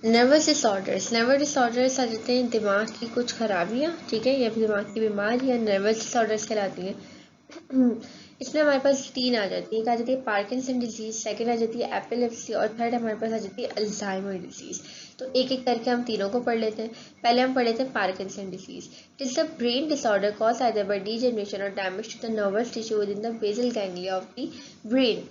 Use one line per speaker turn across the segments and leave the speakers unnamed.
Nervous disorders आ जाते हैं दिमाग की कुछ खराबियाँ, ठीक है, या दिमाग की बीमारियाँ नर्वस डिसऑर्डर्स कहलाती हैं। इसमें हमारे पास तीन आ जाती है। एक आ जाती है पार्किंसन डिजीज, सेकंड आ जाती है एपिलेप्सी और थर्ड हमारे पास आ जाती है अल्जाइमर डिजीज। तो एक एक करके हम तीनों को पढ़ लेते हैं। पहले हम पढ़ लेते हैं Parkinson disease. It is the brain disorder cause either by degeneration और damage to the nervous tissue within the basal ganglia of the brain.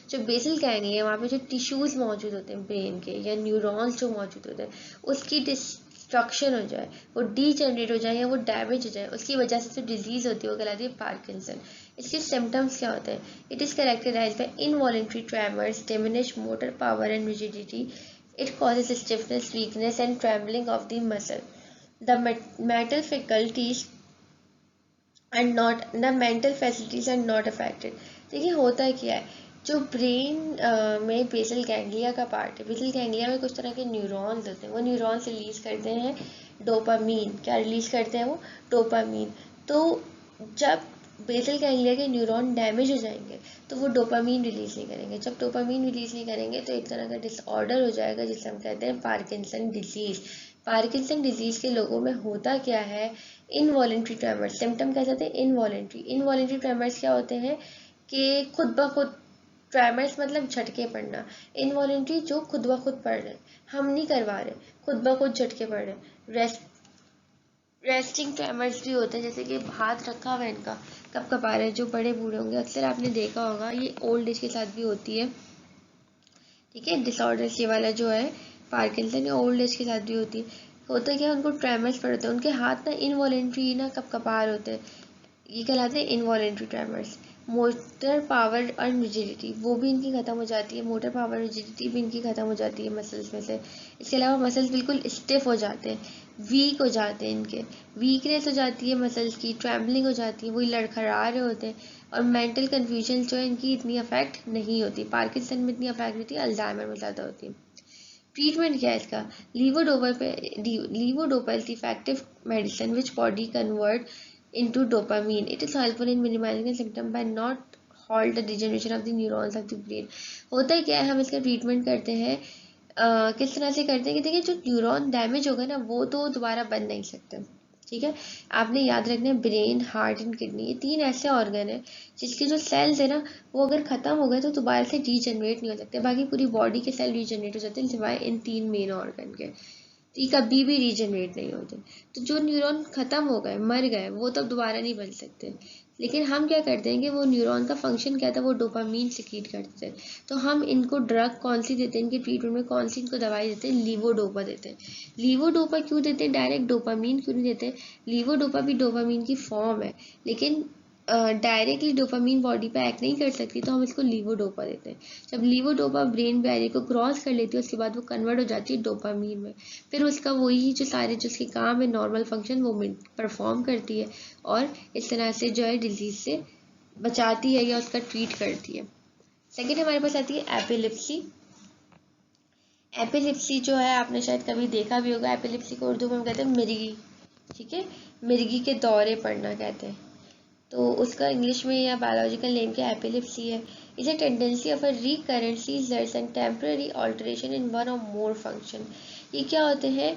जो बेसल गैंग्लिया है वहाँ पे जो टिश्यूज मौजूद होते हैं ब्रेन के या न्यूरॉन्स जो मौजूद होते हैं उसकी डिस्ट्रक्शन हो जाए, वो डीजनरेट हो जाए या वो डैमेज हो जाए, उसकी वजह से जो डिजीज होती है वो कहलाती है पार्किंसन। इसके सिम्टम्स क्या होते हैं? It is characterised by involuntary tremors, diminished motor power and rigidity. It causes stiffness, weakness and trembling of the muscle. The mental faculties and not the mental facilities are not affected. देखिए होता क्या है, जो brain में basal ganglia का part है, basal ganglia में कुछ तरह के न्यूरॉन्स होते हैं, वो न्यूरॉन्स रिलीज करते हैं डोपामीन। क्या रिलीज करते हैं वो? डोपामीन। तो जब बेसल गैंग्लिया के न्यूरॉन डैमेज हो जाएंगे तो वो डोपामीन रिलीज नहीं करेंगे। जब डोपामीन रिलीज नहीं करेंगे तो एक तरह का डिसऑर्डर हो जाएगा जिसे हम कहते हैं पार्किंसन डिजीज। पार्किंसन डिजीज के लोगों में होता क्या है? Involuntary tremors. सिम्टम कैसे होते हैं? इनवॉलेंट्री ट्रेमर्स क्या होते हैं कि खुद ब खुद, ट्रेमर्स मतलब झटके पड़ना, इनवॉलेंट्री जो खुद ब खुद पड़ रहे, हम नहीं करवा रहे, खुद ब खुद झटके पड़ रहे। रेस्टिंग ट्रेमर्स भी होते हैं, जैसे कि हाथ रखा हुआ है इनका कब कपा रहे हैं, जो बड़े बूढ़े होंगे अक्सर आपने देखा होगा, ये ओल्ड एज के साथ भी होती है, ठीक है। डिसऑर्डर्स ये वाला जो है पार्किंसन या ओल्ड एज के साथ भी होती है। होता क्या है, उनको ट्रेमर्स पड़ते हैं, उनके हाथ ना इनवॉलेंट्री ना कब कपार होते हैं, ये कहलाते हैं इनवॉलेंट्री ट्रेमर्स। मोटर पावर और रिजिडिटी वो भी इनकी ख़त्म हो जाती है, मोटर पावर रिजिडिटी भी इनकी ख़त्म हो जाती है मसल्स में से। इसके अलावा मसल्स बिल्कुल स्टिफ हो जाते हैं, वीक हो जाते हैं, इनके वीकनेस हो जाती है मसल्स की, ट्रैम्बलिंग हो जाती है, वही लड़खड़ा रहे होते हैं। और मेंटल कन्फ्यूजन जो है इनकी इतनी अफेक्ट नहीं होती, पार्किंसन में इतनी अफेक्ट होती है, अल्जाइमर में ज़्यादा होती है। ट्रीटमेंट क्या है इसका? Levodopa is effective medicine which body convert into dopamine. It is helpful in minimizing the symptom by not halt the degeneration of the neurons of the brain. होता है क्या है, हम इसका ट्रीटमेंट करते हैं किस तरह से करते हैं कि देखिए जो न्यूरॉन डैमेज होगा ना वो तो दोबारा बन नहीं सकते, ठीक है। आपने याद रखना है ब्रेन, हार्ट एंड किडनी, ये तीन ऐसे ऑर्गन है जिसके जो सेल्स है ना वो अगर ख़त्म हो गए तो दोबारा से रीजनरेट नहीं हो सकते। बाकी पूरी बॉडी के सेल रीजनरेट हो जाते हैं सिवाय इन तीन मेन ऑर्गन के, ये कभी भी रीजनरेट नहीं होते। तो जो न्यूरॉन खत्म हो गए, मर गए, वो तब दोबारा नहीं बन सकते। लेकिन हम क्या करते हैं कि वो न्यूरॉन का फंक्शन क्या था, वो डोपामीन सिक्रीट करते थे। तो हम इनको ड्रग कौन सी देते हैं, इनके ट्रीटमेंट में कौन सी इनको दवाई देते हैं? लीवोडोपा देते हैं। लीवोडोपा क्यों देते हैं, डायरेक्ट डोपामीन क्यों नहीं देते? लीवोडोपा भी डोपामीन की फॉर्म है, लेकिन डायरेक्टली डोपामीन बॉडी पे एक्ट नहीं कर सकती, तो हम इसको लीवोडोपा देते हैं। जब लीवोडोपा ब्रेन बैरियर को क्रॉस कर लेती है उसके बाद वो कन्वर्ट हो जाती है डोपामीन में, फिर उसका वही जो सारे जो उसके काम है नॉर्मल फंक्शन वो परफॉर्म करती है और इस तरह से जो है डिजीज से बचाती है या उसका ट्रीट करती है। सेकेंड हमारे पास आती है एपिलिप्सी। एपिलिप्सी जो है आपने शायद कभी देखा भी होगा, एपिलिप्सी को उर्दू में हम कहते हैं मिर्गी, ठीक है, मिर्गी के दौरे पड़ना कहते हैं। तो उसका इंग्लिश में या बायोलॉजिकल नेम क्या एपिलिप्सी है। Is a tendency of a recurrent seizures and temporary alteration in one और मोर फंक्शन। ये क्या होते हैं?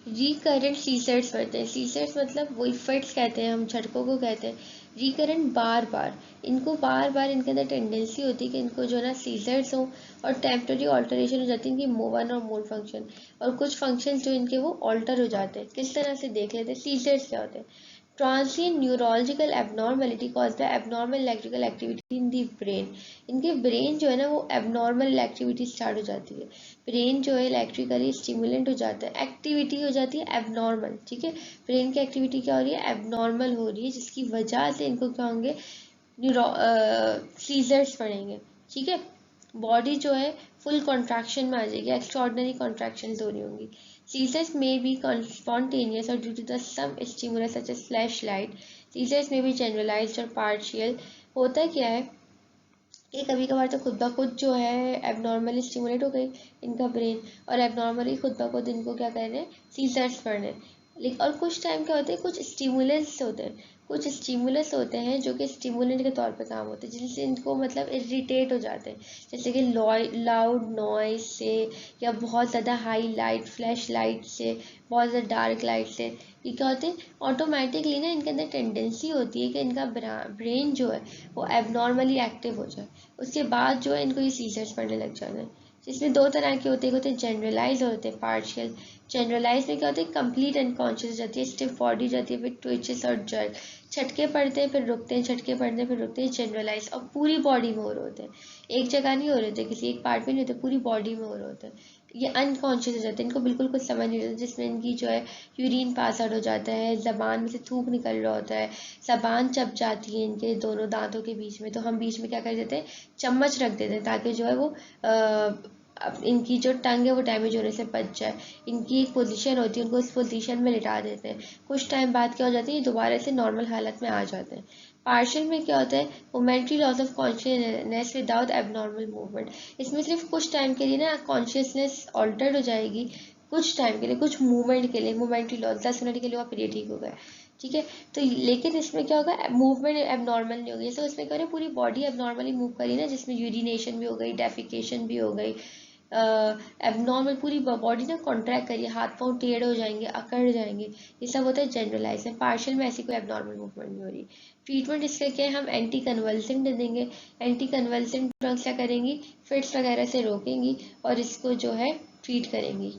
रिकरेंट सीजर्स पड़ते हैं, सीजर्स मतलब वही फिट्स कहते हैं, हम झटकों को कहते हैं। रिकरेंट बार बार, इनको बार बार इनके अंदर टेंडेंसी होती है कि इनको जो है ना सीजर्स हो, और टेम्पररी ऑल्टरेशन हो जाती है इनकी वन और मोर फंक्शन, और कुछ फंक्शन जो इनके वो ऑल्टर हो जाते हैं। किस तरह से देख लेते हैं सीजर्स क्या होते हैं? Transient neurological abnormality cause the abnormal electrical activity in the brain. इनके ब्रेन जो है ना वो एबनॉर्मल एक्टिविटी स्टार्ट हो जाती है, ब्रेन जो है इलेक्ट्रिकली स्टिमुलेंट हो जाता है, एक्टिविटी हो जाती है एबनॉर्मल, ठीक है। ब्रेन की एक्टिविटी क्या हो रही है? एबनॉर्मल हो रही है, जिसकी वजह से इनको क्या होंगे? न्यूरो सीजर्स पड़ेंगे, ठीक है। बॉडी जो है फुल कॉन्ट्रैक्शन में आ जाएगी, एक्स्ट्रॉर्डनरी कॉन्ट्रैक्शन हो रही होंगी। Seizures may be spontaneous or due to the some stimulus such as flashlight. Seizures may be generalized or partial. होता क्या है कि कभी कभार तो खुद ब खुद जो है एबनॉर्मली स्टिमुलेट हो गई इनका ब्रेन, और एबनॉर्मली खुद ब खुद इनको क्या कर रहे हैं? सीजर्स पड़ रहे हैं। लेकिन और कुछ टाइम क्या होते हैं, कुछ स्टिमुलेंट्स होते हैं, कुछ स्टिमुलस होते हैं जो कि स्टिमुलेंट के तौर पर काम होते हैं, जिनसे इनको मतलब इरिटेट हो जाते हैं, जैसे कि लाउड नॉइज से, या बहुत ज़्यादा हाई लाइट फ्लैश लाइट से, बहुत ज़्यादा डार्क लाइट से। ये क्या होते हैं, ऑटोमेटिकली ना इनके अंदर टेंडेंसी होती है कि इनका ब्रेन जो है वो एबनॉर्मली एक्टिव हो जाए। उसके बाद जो है इनको ये सीजर्स पड़ने लग जाते हैं, जिसमें दो तरह के होते हैं, होते हैं जनरलाइज और होते हैं पार्शियल। जनरलाइज में क्या होता है, कंप्लीट अनकॉन्शियस हो जाती है, स्टिफ बॉडी जाती है, फिर ट्विचेस और जर्क, झटके पड़ते हैं फिर रुकते हैं, झटके पड़ते हैं फिर रुकते हैं, जनरलाइज। और पूरी बॉडी में हो रहे होते हैं, एक जगह नहीं हो रहे होते, किसी एक पार्ट में नहीं होते, पूरी बॉडी में हो रहे होते हैं। ये अनकॉन्शियस हो जाते हैं, इनको बिल्कुल कुछ समझ नहीं होता, जिसमें इनकी जो है यूरिन पास आउट हो जाता है, जबान में से थूक निकल रहा होता है, जबान चप जाती है इनके दोनों दांतों के बीच में। तो हम बीच में क्या कर देते हैं, चम्मच रख देते हैं ताकि जो है वो अब इनकी जो टंग है वो डैमेज होने से बच जाए। इनकी एक पोजीशन होती है, उनको इस पोजीशन में लिटा देते हैं। कुछ टाइम बाद क्या हो जाती है, दोबारा से नॉर्मल हालत में आ जाते हैं। पार्शियल में क्या होता है, momentary loss of consciousness without abnormal movement. इसमें सिर्फ कुछ टाइम के लिए ना कॉन्शियसनेस ऑल्टर्ड हो जाएगी, कुछ टाइम के लिए, कुछ मूवमेंट के लिए, मोमेंट्री लॉस 10 मिनट के लिए आप ये ठीक हो गया, ठीक है। तो लेकिन इसमें क्या होगा, मूवमेंट एबनॉर्मल नहीं होगी। जैसे उसमें क्या पूरी बॉडी एबनॉर्मली मूव करी ना, जिसमें यूरिनेशन भी हो गई, डेफिकेशन भी हो गई, एबनॉर्मल पूरी बॉडी ना कॉन्ट्रैक्ट करिए, हाथ पांव टेढ़े हो जाएंगे, अकड़ जाएंगे, ये सब होता है जनरलाइज में। पार्शियल में ऐसी कोई एबनॉर्मल मूवमेंट नहीं हो रही। ट्रीटमेंट इसके क्या है, हम एंटी कन्वल्सेंट दे देंगे। एंटी कन्वल्सेंट ड्रग्स क्या करेंगी, फिट्स वगैरह से रोकेंगी और इसको जो है ट्रीट करेंगी।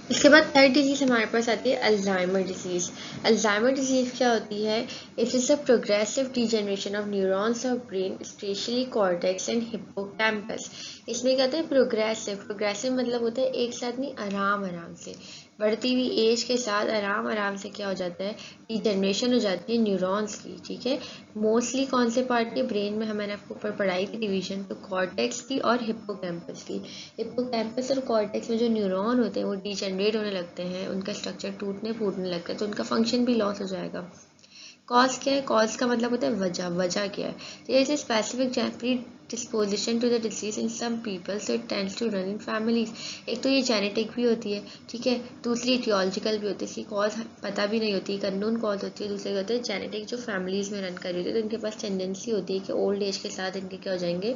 इसके बाद थर्ड डिजीज हमारे पास आती है अल्जाइमर डिजीज। अल्जाइमर डिजीज क्या होती है, it is a progressive degeneration of neurons of brain, specially cortex and hippocampus. इसमें क्या होता है, प्रोग्रेसिव, प्रोग्रेसिव मतलब होता है एक साथ नहीं, आराम आराम से, बढ़ती हुई एज के साथ आराम आराम से क्या हो जाता है, डिजेनरेशन हो जाती है न्यूरॉन्स की, ठीक है। मोस्टली कौन से पार्ट के ब्रेन में, मैंने आपको ऊपर पढ़ाई थी डिवीजन, तो कॉर्टेक्स की और हिप्पोकैम्पस की। हिप्पोकैम्पस और कॉर्टेक्स में जो न्यूरॉन होते हैं वो डिजेनरेट होने लगते हैं, उनका स्ट्रक्चर टूटने फूटने लगता है, तो उनका फंक्शन भी लॉस हो जाएगा। कॉज क्या है, कॉज का मतलब होता है वजह, वजह क्या है, तो ये specific disposition to the disease in some people, so it tends to run in families. एक तो ये जेनेटिक भी होती है, ठीक है, दूसरी इटियोलॉजिकल भी होती है, इसकी कॉज पता भी नहीं होती, अननोन कॉज होती है। दूसरे होते हैं जेनेटिक, जो फैमिलीज में रन कर रही होती है, तो इनके पास टेंडेंसी होती है कि ओल्ड एज के साथ इनके क्या हो जाएंगे,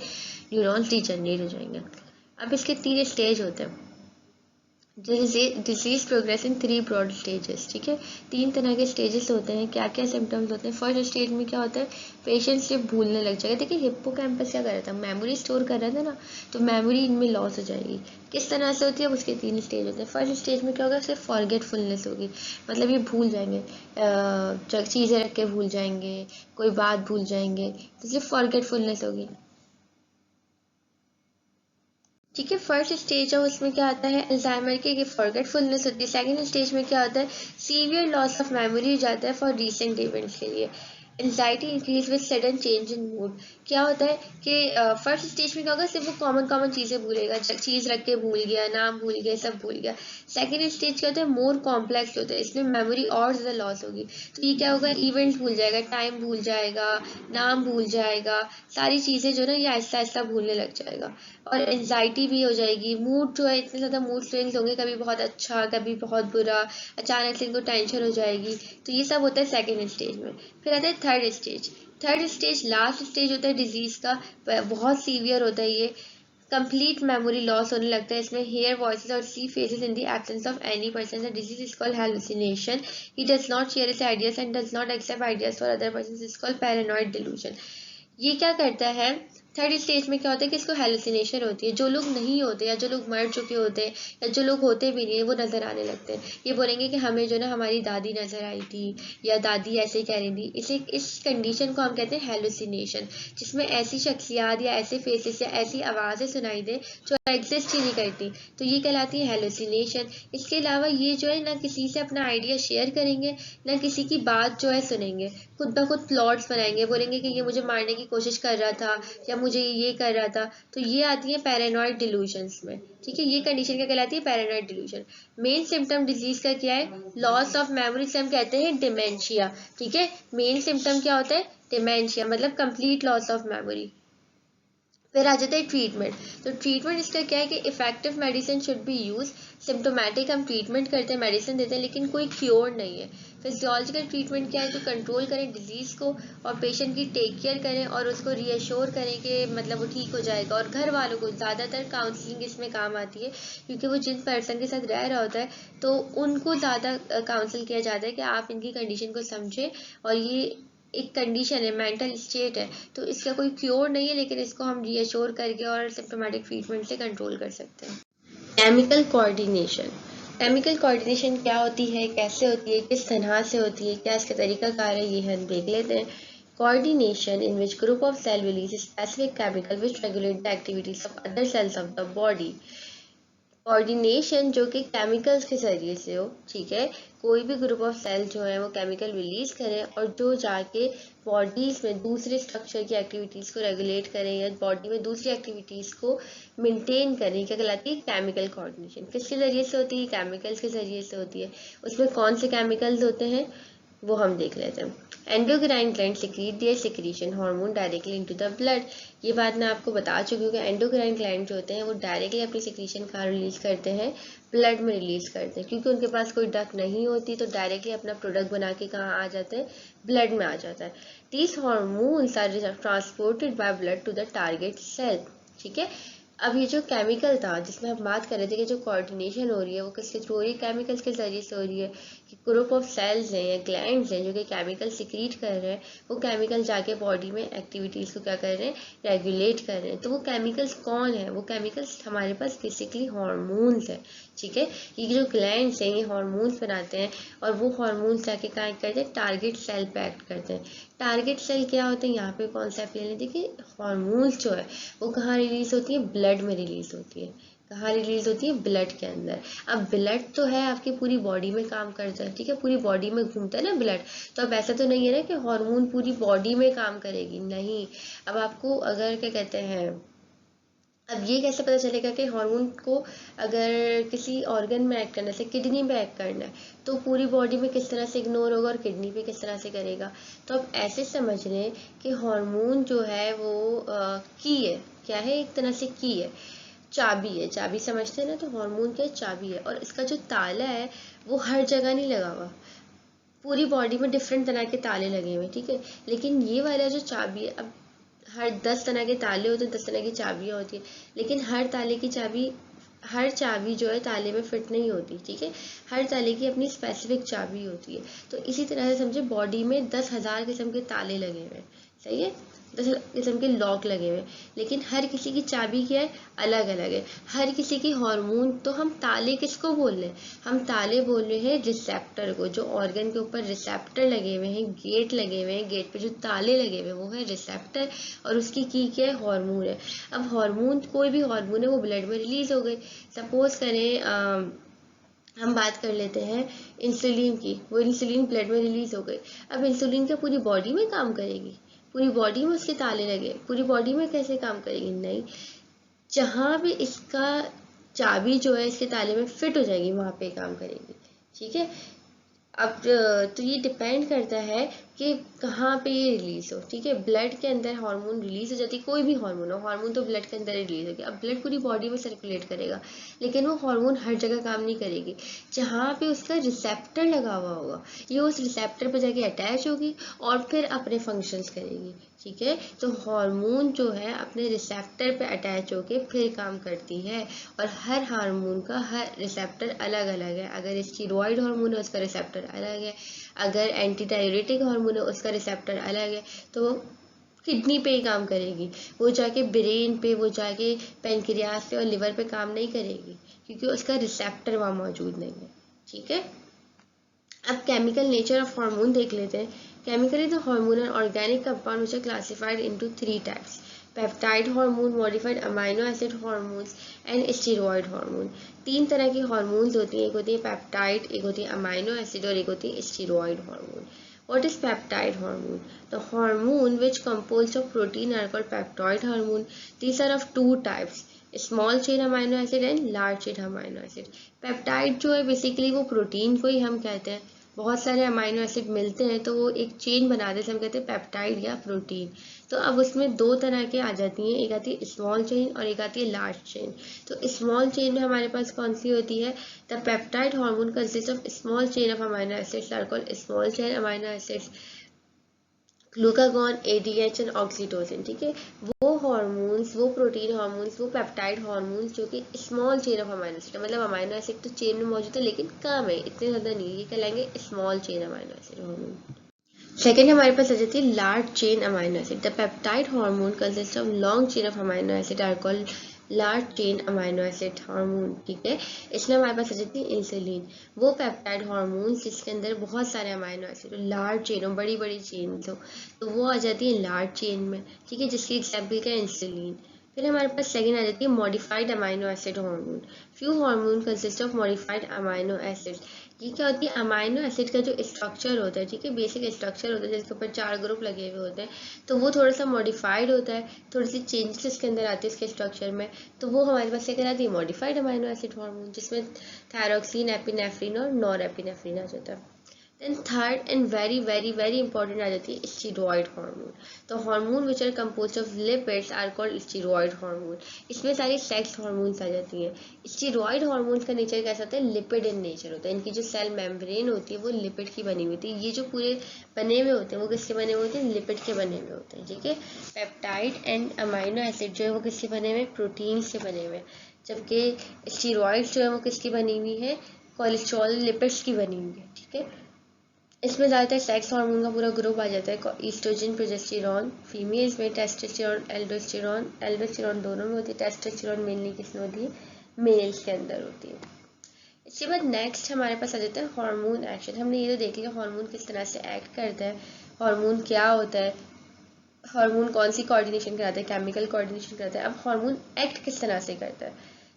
न्यूरॉन्स डिजेनरेट हो जाएंगे। अब इसके 3 स्टेज होते हैं। Disease progress in 3 broad stages, ठीक है, 3 तरह के स्टेजेस होते हैं। क्या क्या सिम्टम्स होते हैं, फर्स्ट स्टेज में क्या होता है, पेशेंट सिर्फ भूलने लग जाएगा। देखिए हिप्पोकैम्पस क्या कर रहा था, मेमोरी स्टोर कर रहा था ना, तो मेमोरी इनमें लॉस हो जाएगी। किस तरह से होती है, अब उसके 3 स्टेज होते हैं। फर्स्ट स्टेज में क्या होगा, सिर्फ फॉरगेटफुलनेस होगी, मतलब ये भूल जाएंगे, चीज़ें रख के भूल जाएंगे, कोई बात भूल जाएंगे, तो सिर्फ फॉरगेटफुलनेस होगी, ठीक है। फर्स्ट स्टेज है उसमें क्या आता है, अल्जाइमर की फॉरगेटफुलनेस होती है। सेकंड स्टेज में क्या होता है, सीवियर लॉस ऑफ मेमोरी हो जाता है फॉर रीसेंट इवेंट्स के लिए। Anxiety increase with sudden change in mood. क्या होता है कि फर्स्ट स्टेज में क्या होगा, सिर्फ वो कॉमन कॉमन चीज़ें भूलेगा, चीज़ रख के भूल गया, नाम भूल गया, सब भूल गया। सेकंड स्टेज क्या होता है, मोर कॉम्प्लेक्स होता है, इसमें मेमोरी और ज़्यादा लॉस होगी। तो ये क्या होगा, इवेंट्स भूल जाएगा, टाइम भूल जाएगा, नाम भूल जाएगा, सारी चीज़ें जो ना ये आहिस्ता आहिस्ता भूलने लग जाएगा। और एंजाइटी भी हो जाएगी, मूड जो है इतने ज़्यादा मूड स्विंग्स होंगे, कभी बहुत अच्छा कभी बहुत बुरा, अचानक से इनको टेंशन हो जाएगी। तो ये सब होता है सेकेंड स्टेज में। फिर आता है third stage. Third stage last stage होता है डिजीज़ का, बहुत सीवियर होता है ये। कंप्लीट मेमोरी लॉस होने लगता है इसमें, हेयर वॉइसेस और see faces in the absence of any person. The disease is called hallucination. He does not share his ideas and does not accept ideas for other person, is called paranoid delusion. ये क्या करता है, third stage में क्या होता है कि इसको हेलुसिनेशन होती है। जो लोग नहीं होते या जो लोग मर चुके होते हैं या जो लोग होते भी नहीं है, वो नज़र आने लगते हैं। ये बोलेंगे कि हमें जो ना हमारी दादी नज़र आई थी या दादी ऐसे कह रही थी। इस कंडीशन को हम कहते हैं हेलुसिनेशन, जिसमें ऐसी शख्सियात या ऐसे फेसेस या ऐसी आवाज़ें सुनाई दे जो एग्जिस्ट ही नहीं करती, तो ये कहलाती है हेलुसिनेशन। इसके अलावा ये जो है ना किसी से अपना आइडिया शेयर करेंगे, ना किसी की बात जो है सुनेंगे, खुद ब खुद प्लॉट्स बनाएंगे, बोलेंगे कि ये मुझे मारने की कोशिश कर रहा था या मुझे ये कर रहा था। तो ये आती है पैरानॉइड डिल्यूजन्स में, ठीक है। ये कंडीशन क्या कहलाती है, paranoid delusion. Main symptom disease का क्या है, लॉस ऑफ मेमोरी से हम कहते हैं डिमेंशिया, ठीक है। मेन सिम्टम क्या होता है, डिमेंशिया मतलब कंप्लीट लॉस ऑफ मेमोरी। फिर आ जाता है ट्रीटमेंट। तो ट्रीटमेंट इसका क्या है कि effective medicine should be use. Symptomatic हम ट्रीटमेंट करते हैं, मेडिसिन देते हैं, लेकिन कोई क्योर नहीं है। फिजियोलॉजिकल ट्रीटमेंट क्या है, तो कंट्रोल करें डिजीज़ को और पेशेंट की टेक केयर करें और उसको रीअश्योर करें कि मतलब वो ठीक हो जाएगा। और घर वालों को ज़्यादातर काउंसलिंग इसमें काम आती है, क्योंकि वो जिन पर्सन के साथ रह रहा होता है तो उनको ज़्यादा काउंसिल किया जाता है कि आप इनकी कंडीशन को समझें और ये एक कंडीशन है, मेंटल स्टेट है, तो इसका कोई क्योर नहीं है, लेकिन इसको हम रीअश्योर करके और सिम्टोमेटिक ट्रीटमेंट से कंट्रोल कर सकते हैं। Chemical coordination. केमिकल कोऑर्डिनेशन क्या होती है, कैसे होती है, किस तरह से होती है, क्या इसका तरीकाकार है, ये हम देख लेते हैं। Coordination in which group of cell release specific chemical which regulate the activities of other cells of the body. Coordination जो कि केमिकल्स के जरिए से हो, ठीक है, कोई भी ग्रुप ऑफ सेल जो है वो केमिकल रिलीज करें और जो जाके बॉडीज में दूसरे स्ट्रक्चर की एक्टिविटीज को रेगुलेट करें या बॉडी में दूसरी एक्टिविटीज को मेंटेन करें, क्या कहलाती है, केमिकल कोऑर्डिनेशन। किसके जरिए से होती है, केमिकल्स के जरिए से होती है। उसमें कौन से केमिकल्स होते हैं वो हम देख लेते हैं। Endocrine gland secrete their secretion hormone directly into the blood. ये बात मैं आपको बता चुकी हूँ कि एंडोक्राइन ग्लैंड जो होते हैं वो डायरेक्टली अपनी सिक्रीशन कहाँ रिलीज करते हैं, ब्लड में रिलीज करते हैं, क्योंकि उनके पास कोई डक नहीं होती, तो डायरेक्टली अपना प्रोडक्ट बना के कहाँ आ जाते हैं, ब्लड में आ जाता है। These hormones are transported by blood to the target cell. ठीक है, अब ये जो केमिकल था जिसमें हम बात कर रहे थे कि जो कोऑर्डिनेशन हो रही है वो किसके थ्रू हो रही है, केमिकल्स के जरिए से हो रही है। कि ग्रुप ऑफ सेल्स हैं या ग्लैंड्स हैं जो कि केमिकल सिक्रीट कर रहे हैं, वो केमिकल जाके बॉडी में एक्टिविटीज को क्या कर रहे हैं, रेगुलेट कर रहे हैं। तो वो केमिकल्स कौन है, वो केमिकल्स हमारे पास बेसिकली हार्मोन्स है। ठीक है, ये जो ग्लैंड्स हैं ये हार्मोन्स बनाते हैं और वो हार्मोन्स जाके क्या करते हैं, टारगेट सेल पे एक्ट करते हैं। टारगेट सेल क्या होते हैं, यहाँ पे कॉन्सेप्ट ले लें। देखिए हार्मोन्स जो है वो कहाँ रिलीज होती है, ब्लड में रिलीज होती है। कहाँ रिलीज होती है, ब्लड के अंदर। अब ब्लड तो है आपकी पूरी बॉडी में काम करता है, ठीक है, पूरी बॉडी में घूमता है ना ब्लड। तो अब ऐसा तो नहीं है ना कि हार्मोन पूरी बॉडी में काम करेगी, नहीं। अब आपको अगर क्या कहते हैं, अब ये कैसे पता चलेगा कि हार्मोन को अगर किसी ऑर्गन में एक्ट करना है, जैसे किडनी पे एक्ट करना है, तो पूरी बॉडी में किस तरह से इग्नोर होगा और किडनी पे किस तरह से करेगा। तो अब ऐसे समझ लें कि हार्मोन जो है वो की है, क्या है, एक तरह से की है, चाबी है। चाबी समझते हैं ना, तो हार्मोन क्या चाबी है, और इसका जो ताला है वो हर जगह नहीं लगा हुआ, पूरी बॉडी में डिफरेंट तरह के ताले लगे हुए, ठीक है। लेकिन ये वाला जो चाबी है, अब हर 10 तरह के ताले होते हैं, 10 तरह की चाबियां होती है, लेकिन हर ताले की चाबी, हर चाबी जो है ताले में फिट नहीं होती, ठीक है। हर ताले की अपनी स्पेसिफिक चाबी होती है। तो इसी तरह से समझे बॉडी में 10,000 किस्म के ताले लगे हुए हैं, सही है, 10 किस्म के लॉक लगे हुए हैं, लेकिन हर किसी की चाबी क्या है, अलग अलग है। हर किसी की हार्मोन, तो हम ताले किसको बोल रहे हैं, हम ताले बोल रहे हैं रिसेप्टर को। जो ऑर्गन के ऊपर रिसेप्टर लगे हुए हैं, गेट लगे हुए हैं, गेट पे जो ताले लगे हुए हैं वो है रिसेप्टर, और उसकी की क्या है, हार्मोन है। अब हार्मोन, कोई भी हार्मोन है वो ब्लड में रिलीज हो गई। सपोज करें हम बात कर लेते हैं इंसुलिन की, वो इंसुलिन ब्लड में रिलीज हो गई। अब इंसुलिन क्या पूरी बॉडी में काम करेगी, पूरी बॉडी में उसके ताले लगे, पूरी बॉडी में कैसे काम करेगी, नहीं। जहां भी इसका चाबी जो है इसके ताले में फिट हो जाएगी वहां पे काम करेगी, ठीक है। अब तो ये डिपेंड करता है कि कहाँ पे ये रिलीज हो, ठीक है। ब्लड के अंदर हार्मोन रिलीज हो जाती है, कोई भी हार्मोन हो, हार्मोन तो ब्लड के अंदर रिलीज होगी। अब ब्लड पूरी बॉडी में सर्कुलेट करेगा, लेकिन वो हार्मोन हर जगह काम नहीं करेगी। जहाँ पे उसका रिसेप्टर लगा हुआ होगा, ये उस रिसेप्टर पे जाके अटैच होगी और फिर अपने फंक्शंस करेगी, ठीक है। तो हार्मोन जो है अपने रिसेप्टर पे अटैच होके फिर काम करती है, और हर हार्मोन का हर रिसेप्टर अलग अलग है। अगर स्टीरॉयड हार्मोन है उसका रिसेप्टर अलग है, अगर एंटी डाययूरेटिक हार्मोन है उसका रिसेप्टर अलग है, तो वो किडनी पे ही काम करेगी, वो जाके ब्रेन पे, वो जाके पेनक्रियास पे और लिवर पे काम नहीं करेगी, क्योंकि उसका रिसेप्टर वहाँ मौजूद नहीं है, ठीक है। अब केमिकल नेचर ऑफ हार्मोन देख लेते हैं। Chemically the hormone are organic compound which are classified into 3 types: peptide hormone, modified amino acid hormones and steroid hormone. 3 तरह की हार्मोन्स होती हैं, एक होती है पेप्टाइड, एक होती है अमाइनो एसिड और एक होती है steroid hormone. What is peptide hormone? The hormone which composed of protein are called peptide hormone. These are of 2 types: small chain amino acid and large chain amino acid. Peptide जो है basically वो protein को ही हम कहते हैं, बहुत सारे amino acid मिलते हैं तो वो एक चेन बना देते हैं, हम कहते हैं पेप्टाइड या प्रोटीन। तो अब उसमें दो तरह के आ जाती हैं, एक आती है स्मॉल चेन और एक आती है लार्ज चेन। तो स्मॉल चेन में हमारे पास कौन सी होती है, the peptide hormone consist of small chain of amino acids are called small chain amino acids, glucagon, ADH and oxytocin. ठीक है, वो हार्मोन्स, वो प्रोटीन हार्मोन्स, वो पेप्टाइड हार्मोन्स जो कि small chain of amino acid, मतलब अमाइनो एसिड तो chain में मौजूद है लेकिन कम है, इतने ज़्यादा नहीं, ये कहलाएंगे small chain amino acid hormone. Second हमारे पास आ जाती है large chain amino acid, the peptide hormone consist of long chain of amino acid are called large chain amino acid hormone. ठीक है, इसमें हमारे पास आ जाती है इंसुलिन, वो पेप्टाइड हार्मोन जिसके अंदर बहुत सारे अमाइनो एसिड हो, लार्ज चेन हो, बड़ी बड़ी चेन हो, तो वो आ जाती है लार्ज चेन में। ठीक है, जिसकी एग्जाम्पल क्या है, इंसुलिन। फिर हमारे पास सेकेंड आ जाती है modified amino acid hormone, few hormone consist of modified amino acid. ये क्या होती है, अमाइनो एसिड का जो स्ट्रक्चर होता है, ठीक है, बेसिक स्ट्रक्चर होता है जिसके ऊपर 4 ग्रुप लगे हुए होते हैं, तो वो थोड़ा सा मॉडिफाइड होता है, थोड़ी सी चेंजेस इसके अंदर आती है इसके स्ट्रक्चर में, तो वो हमारे पास क्या कहलाती है, मॉडिफाइड अमाइनो एसिड हार्मोन, जिसमें थायरोक्सिन, एपिनेफ्रिन और नॉर एपिनेफ्रिन आ जाता है। Then third and very very very important आ जाती है स्टीरॉयड हार्मोन। तो hormone which are composed of lipids are called steroid hormone. इसमें सारी सेक्स हार्मोन्स आ जाती हैं। स्टीरॉयड हार्मोन्स का नेचर कैसा होता है, लिपिड इन नेचर होता है, इनकी जो सेल मेम्ब्रेन होती है वो लिपिड की बनी हुई होती है। ये जो पूरे बने हुए होते हैं वो किसके बने हुए होते हैं, लिपिड के बने हुए होते हैं। ठीक है, पेप्टाइड एंड अमाइनो एसिड जो है वो किसके बने हुए, प्रोटीन से बने हुए, जबकि स्टीरॉयड जो है वो किसकी बनी हुई है, कोलेस्ट्रॉल लिपिड्स की बनी हुई है। ठीक है, इसमें ज़्यादातर सेक्स हार्मोन का पूरा ग्रुप आ जाता है, ईस्ट्रोजन, प्रोजेस्टेरॉन, फीमेल्स में टेस्टोस्टेरॉन, एल्डोस्टेरॉन, एल्डोस्टेरॉन दोनों में होती है, टेस्टोस्टेरॉन मेनली किसमें होती है, मेल्स के अंदर होती है। इसके बाद नेक्स्ट हमारे पास आ जाता है हार्मोन एक्शन। हमने ये तो देख लिया हार्मोन किस तरह से एक्ट करता है, हार्मोन क्या होता है, हार्मोन कौन सी कोऑर्डिनेशन कराता है, केमिकल कोऑर्डिनेशन कराता है। अब हार्मोन एक्ट किस तरह से करता है,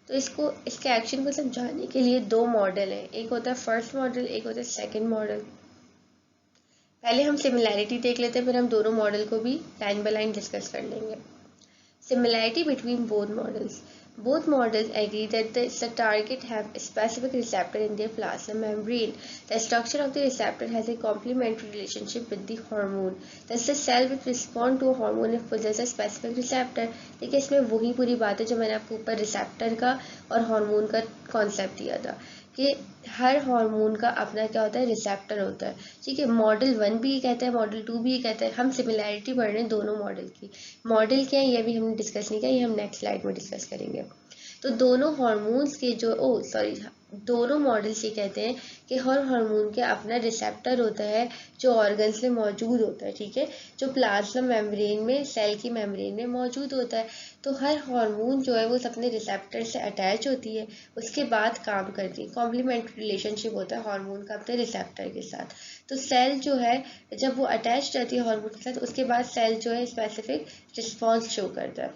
तो इसको, इसके एक्शन को समझाने के लिए दो मॉडल हैं, एक होता है फर्स्ट मॉडल, एक होता है सेकेंड मॉडल। पहले हम सिमिलैरिटी देख लेते हैं, फिर हम दोनों मॉडल को भी लाइन बाय लाइन डिस्कस कर लेंगे। Similarity between both models. Both models agree that the target have a specific receptor in their plasma membrane. The structure of the receptor has a complementary relationship with the hormone. Thus, the cell will respond to a hormone if possesses a specific receptor. देखिए इसमें वही पूरी बात है जो मैंने आपको ऊपर रिसेप्टर का और हार्मोन का कॉन्सेप्ट दिया था कि हर हार्मोन का अपना क्या होता है, रिसेप्टर होता है। ठीक है, मॉडल 1 भी ये कहता है, मॉडल 2 भी ये कहता है। हम सिमिलैरिटी पढ़ रहे हैं दोनों मॉडल की, मॉडल क्या है ये भी हमने डिस्कस नहीं किया, ये हम नेक्स्ट स्लाइड में डिस्कस करेंगे। तो दोनों हार्मोन्स के जो दोनों मॉडल्स ये कहते हैं कि हर हार्मोन के अपना रिसेप्टर होता है जो ऑर्गन्स में मौजूद होता है। ठीक है, जो प्लाज्मा मेम्ब्रेन में, सेल की मेम्ब्रेन में मौजूद होता है। तो हर हार्मोन जो है वो अपने रिसेप्टर से अटैच होती है, उसके बाद काम करती है, कॉम्प्लीमेंट्री रिलेशनशिप होता है हार्मोन का अपने रिसेप्टर के साथ। तो सेल जो है जब वो अटैच रहती है हार्मोन के साथ, उसके बाद सेल जो है स्पेसिफिक रिस्पॉन्स शो करता है।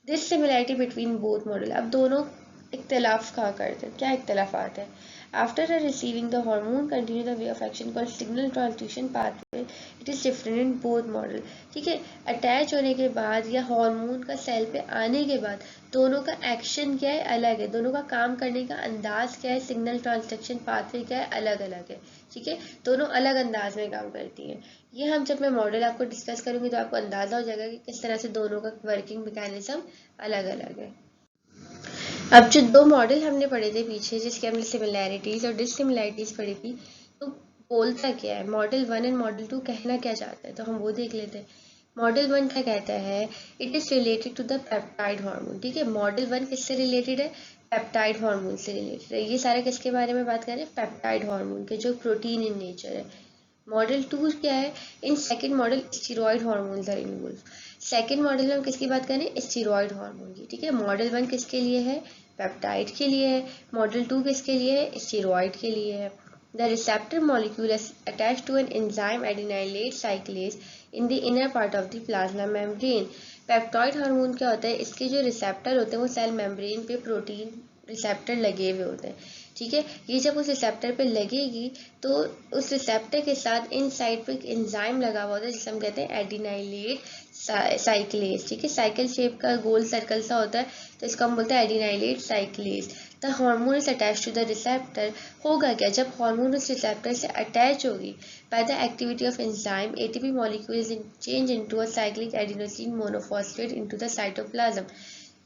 This similarity between both model. अब दोनों इख्तलाफ कहाँ करते हैं, क्या इख्तलाफात है, after receiving the hormone continue the way of action called signal transduction pathway, it is different in both model. ठीक है, अटैच होने के बाद या हार्मोन का सेल पे आने के बाद दोनों का एक्शन क्या है, अलग है, दोनों का काम करने का अंदाज क्या है, सिग्नल ट्रांसडक्शन पाथवे क्या है, अलग अलग है। ठीक है, दोनों अलग अंदाज में काम करती हैं। ये हम जब मैं मॉडल आपको डिस्कस करूंगी तो आपको अंदाजा हो जाएगा कि किस तरह से दोनों का वर्किंग मैकेनिज्म अलग अलग है। अब जो दो मॉडल हमने पढ़े थे पीछे, जिसके हमने सिमिलैरिटीज और डिससिमिलैरिटीज पढ़ी थी, तो बोलता क्या है मॉडल 1 एंड मॉडल 2, कहना क्या चाहता है, तो हम वो देख लेते हैं। मॉडल 1 क्या कहता है, it is related to the peptide hormone. ठीक है, मॉडल 1 किससे रिलेटेड है, पेप्टाइड हार्मोन से रिलेटेड है। ये सारे किसके बारे में बात कर रहे हैं, पेप्टाइड हार्मोन के, जो प्रोटीन इन नेचर है। मॉडल 2 क्या है, in second model steroid hormones are involve. Second model में हम किसकी बात करें, स्टीरॉयड हार्मोन की। ठीक है, मॉडल 1 किसके लिए है, पेप्टाइड के लिए है, मॉडल 2 किसके लिए है, स्टीरॉयड के लिए है। The receptor molecule is attached to an enzyme adenylate cyclase in the inner part of the plasma membrane. Peptide hormone क्या होता है, इसके जो रिसेप्टर होते हैं वो सेल मेम्ब्रेन पे प्रोटीन रिसेप्टर लगे हुए होते हैं। ठीक है। ये जब उस रिसेप्टर पे लगेगी तो उस रिसेप्टर के साथ इन साइड पे एक एंजाइम लगा हुआ होता है जिसे हम कहते हैं एडिनाइलेट साइक्लेज। ठीक है, साइकिल शेप का गोल सर्कल सा होता है, तो इसको हम बोलते हैं adenylate cyclase. The hormone is attach to the receptor. होगा क्या, जब हार्मोन उस रिसेप्टर से अटैच होगी, by the activity of enzyme ATP molecule is change into a cyclic adenosine monophosphate into the cytoplasm.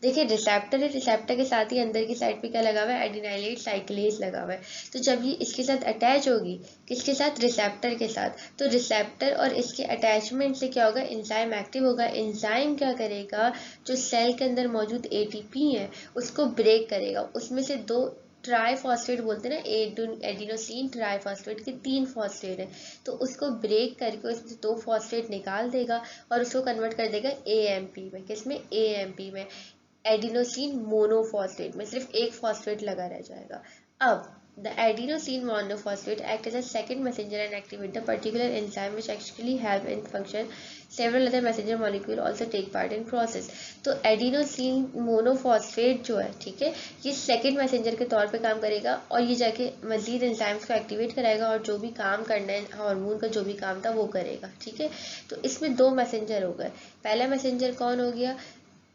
देखिए रिसेप्टर है, रिसेप्टर के साथ ही अंदर की साइड पे क्या लगा हुआ है, एडिनाइलेट साइक्लेज लगा हुआ है। तो जब ये इसके साथ अटैच होगी, किसके साथ, रिसेप्टर के साथ, तो रिसेप्टर और इसके अटैचमेंट से क्या होगा, एंजाइम एक्टिव होगा। एंजाइम क्या करेगा, जो सेल के अंदर मौजूद एटीपी है उसको ब्रेक करेगा। उसमें से दो ट्राईफॉस्फेट बोलते हैं ना, एडिनोसिन ट्राईफॉस्फेट के 3 फॉस्फेट है, तो उसको ब्रेक करके उसमें 2 फॉस्फेट निकाल देगा और उसको कन्वर्ट कर देगा एएमपी में। किसमें, एएमपी में, एडिनोसिन मोनोफॉस्फेट में सिर्फ एक फॉस्फेट लगा रह जाएगा। अब the adenosine monophosphate act as a second messenger and activate the particular enzyme which actually help in function. Several other messenger molecule also take part in process. तो adenosine monophosphate जो है, ठीक है, ये सेकेंड मैसेंजर के तौर पे काम करेगा और ये जाके मजीद एंजाइम्स को एक्टिवेट कराएगा और जो भी काम करना है हार्मोन का जो भी काम था वो करेगा। ठीक है, तो इसमें 2 मैसेंजर हो गए। पहला मैसेंजर कौन हो गया,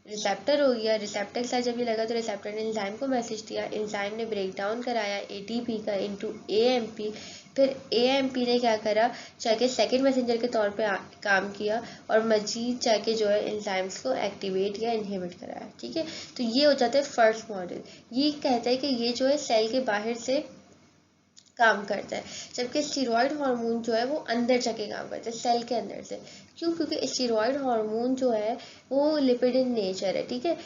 रिसेप्टर हो गया। रिसेप्टर के साथ जब ये लगा तो रिसेप्टर ने एंजाइम को मैसेज दिया, एंजाइम ने ब्रेक डाउन कराया एटीपी का इनटू एएमपी, फिर एएमपी ने क्या करा, जाके सेकेंड मैसेंजर के तौर पे काम किया और मजीद जाके जो है एंजाइम्स को एक्टिवेट या इनहिबिट कराया। ठीक है, तो ये हो जाता है फर्स्ट मॉडल। ये कहता है कि ये जो है सेल के बाहर से काम करता है, जबकि स्टीरॉयड हार्मोन जो है वो अंदर जाके काम करता है सेल के अंदर से। क्यों, क्योंकि स्टीरॉयड हार्मोन जो है वो लिपिड इन नेचर है। ठीक है,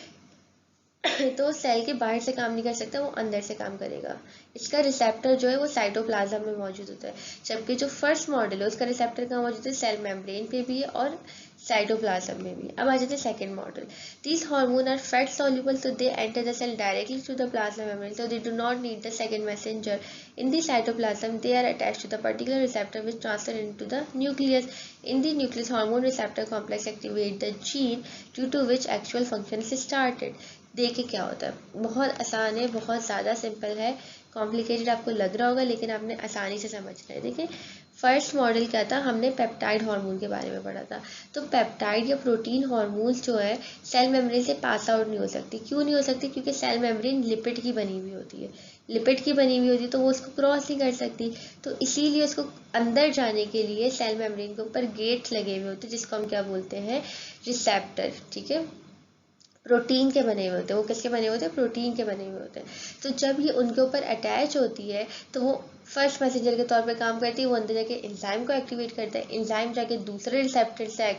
तो सेल के बाहर से काम नहीं कर सकता, वो अंदर से काम करेगा। इसका रिसेप्टर जो है वो साइटोप्लाज्म में मौजूद होता है, जबकि जो फर्स्ट मॉडल है उसका रिसेप्टर कहाँ मौजूद है, सेल मेम्ब्रेन पे भी है और साइटोप्लाज्म में भी। अब आ जाते हैं second model. These hormone are fat soluble, so they enter the cell directly through the plasma membrane, so they do not need the second messenger. In the cytoplasm, they are attached to the particular receptor which transfer into the nucleus. In the nucleus, hormone receptor complex activate the gene due to which actual function is started. देखिए क्या होता है, बहुत आसान है, बहुत ज़्यादा simple है। कॉम्प्लिकेटेड आपको लग रहा होगा लेकिन आपने आसानी से समझना है। देखिए फर्स्ट मॉडल क्या था, हमने पेप्टाइड हार्मोन के बारे में पढ़ा था। तो पेप्टाइड या प्रोटीन हार्मोन्स जो है सेल मेम्ब्रेन से पास आउट नहीं हो सकती। क्यों नहीं हो सकती, क्योंकि सेल मेम्ब्रेन लिपिड की बनी हुई होती है। लिपिड की बनी हुई होती है तो वो उसको क्रॉस नहीं कर सकती, तो इसीलिए उसको अंदर जाने के लिए सेल मेम्ब्रेन के ऊपर गेट लगे हुए होते हैं जिसको हम क्या बोलते हैं, रिसेप्टर। ठीक है, प्रोटीन के बने हुए होते हैं। वो किसके बने हुए होते हैं, प्रोटीन के बने हुए होते हैं। तो जब ये उनके ऊपर अटैच होती है तो वो फर्स्ट मैसेंजर के तौर पे काम करती है। वो अंदर जाके एंजाइम को एक्टिवेट करता है, एंजाइम जाके दूसरे रिसेप्टर से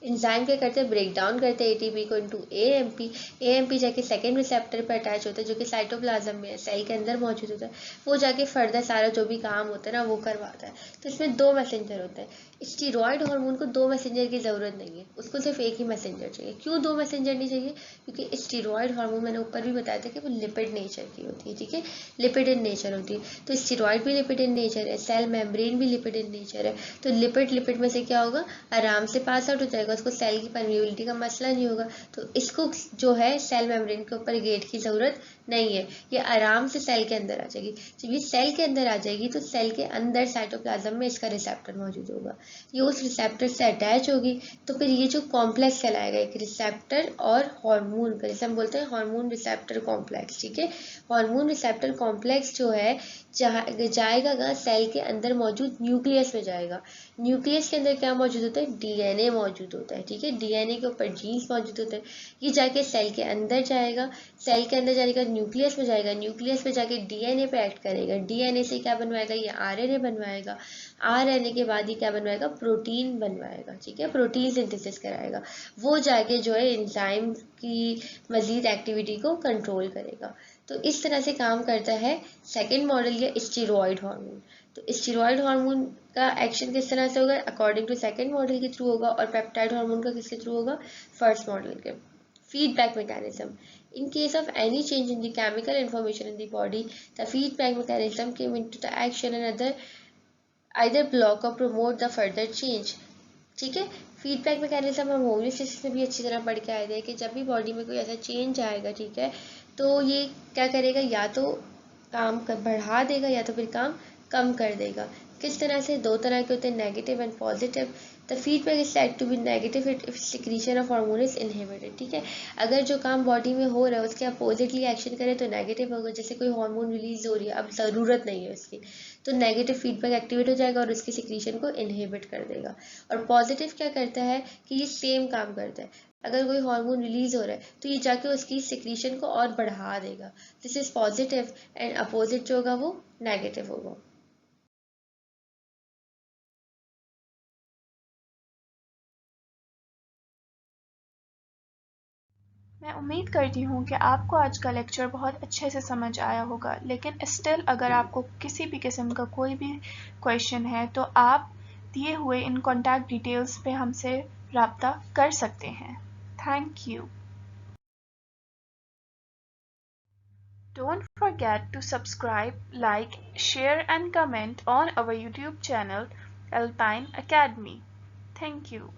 एंजाइम क्या करते हैं, ब्रेक डाउन करते हैं एटीपी को इनटू एएमपी। एएमपी जाके सेकेंड रिसेप्टर पर अटैच होता है जो कि साइटोप्लाज्म में है, सेल के अंदर मौजूद होता है। वो जाके फर्दर सारा जो भी काम होता है ना वो करवाता है। तो इसमें 2 मैसेंजर होते हैं। स्टीरॉयड हार्मोन को 2 मैसेंजर की ज़रूरत नहीं है, उसको सिर्फ एक ही मैसेंजर चाहिए। क्यों 2 मैसेंजर नहीं चाहिए, क्योंकि स्टीरॉयड हार्मोन मैंने ऊपर भी बताया था कि वो लिपिड नेचर की होती है। ठीक है, लिपिड इन नेचर होती है, तो स्टीरॉयड भी लिपिड इन नेचर है, सेल मेम्ब्रेन भी लिपिड इन नेचर है। तो लिपिड लिपिड में से क्या होगा, आराम से पास आउट हो जाएगा, उसको सेल की परमिएबिलिटी का मसला नहीं होगा। तो इसको जो है सेल मेम्ब्रेन के ऊपर गेट की ज़रूरत नहीं है, ये आराम से सेल के अंदर आ जाएगी। जब ये सेल के अंदर आ जाएगी तो सेल के अंदर साइटोप्लाज्म में इसका रिसेप्टर मौजूद होगा, ये उस रिसेप्टर से अटैच होगी। तो फिर ये जो कॉम्प्लेक्स कहलाएगा एक रिसेप्टर और हार्मोन का, जैसे हम बोलते हैं हार्मोन रिसेप्टर कॉम्प्लेक्स। ठीक है, हार्मोन रिसेप्टर कॉम्प्लेक्स जो है जाएगा कहाँ, सेल के अंदर मौजूद न्यूक्लियस में जाएगा। न्यूक्लियस के अंदर क्या मौजूद होता है, डीएनए मौजूद होता है। ठीक है, डीएनए के ऊपर जीन्स मौजूद होते हैं। ये जाके सेल के अंदर जाएगा, सेल के अंदर जाने का न्यूक्लियस में जाएगा, न्यूक्लियस में जाके डीएनए पे एक्ट करेगा, डीएनए से क्या बनवाएगा, ये आरएनए बनवाएगा, आरएनए के बाद ही क्या बनवाएगा, प्रोटीन बनवाएगा। ठीक है, प्रोटीन सिंथेसिस कराएगा, वो जाके जो है एंजाइम की मजीद एक्टिविटी को कंट्रोल करेगा। तो इस तरह से काम करता है सेकेंड मॉडल या स्टीरॉयड हार्मोन। तो स्टीरॉयड हार्मोन का एक्शन किस तरह से होगा, अकॉर्डिंग टू सेकेंड मॉडल के थ्रू होगा, और पेप्टाइड हार्मोन का किसके थ्रू होगा, फर्स्ट मॉडल के। feedback mechanism. In case of any change in the chemical information in the body, the feedback mechanism came into the action and either block or promote the further change. ठीक है, feedback mechanism हम homeostasis में भी अच्छी तरह पढ़ के आए थे कि जब भी बॉडी में कोई ऐसा चेंज आएगा, ठीक है, तो ये क्या करेगा, या तो काम बढ़ा देगा या तो फिर काम कम कर देगा। किस तरह से? दो तरह के होते हैं, negative and positive. The feedback is said to be negative if secretion of hormone is inhibited, ठीक है। अगर जो काम बॉडी में हो रहा है उसके अपोजिटली एक्शन करें तो नेगेटिव होगा। जैसे कोई हार्मोन रिलीज हो रही है, अब ज़रूरत नहीं है उसकी, तो नेगेटिव फीडबैक एक्टिवेट हो जाएगा और उसकी सिक्रीशन को इनहिबिट कर देगा। और पॉजिटिव क्या करता है कि ये सेम काम करता है। अगर कोई हार्मोन रिलीज हो रहा है तो ये जाके उसकी सिक्रीशन को और बढ़ा देगा। This is positive and opposite जो होगा वो नेगेटिव होगा।
मैं उम्मीद करती हूँ कि आपको आज का लेक्चर बहुत अच्छे से समझ आया होगा, लेकिन स्टिल अगर आपको किसी भी किस्म का कोई भी क्वेश्चन है तो आप दिए हुए इन कॉन्टैक्ट डिटेल्स पे हमसे रब्ता कर सकते हैं। Thank you. Don't forget to subscribe, like, share and comment on our YouTube channel Alpine Academy. Thank you.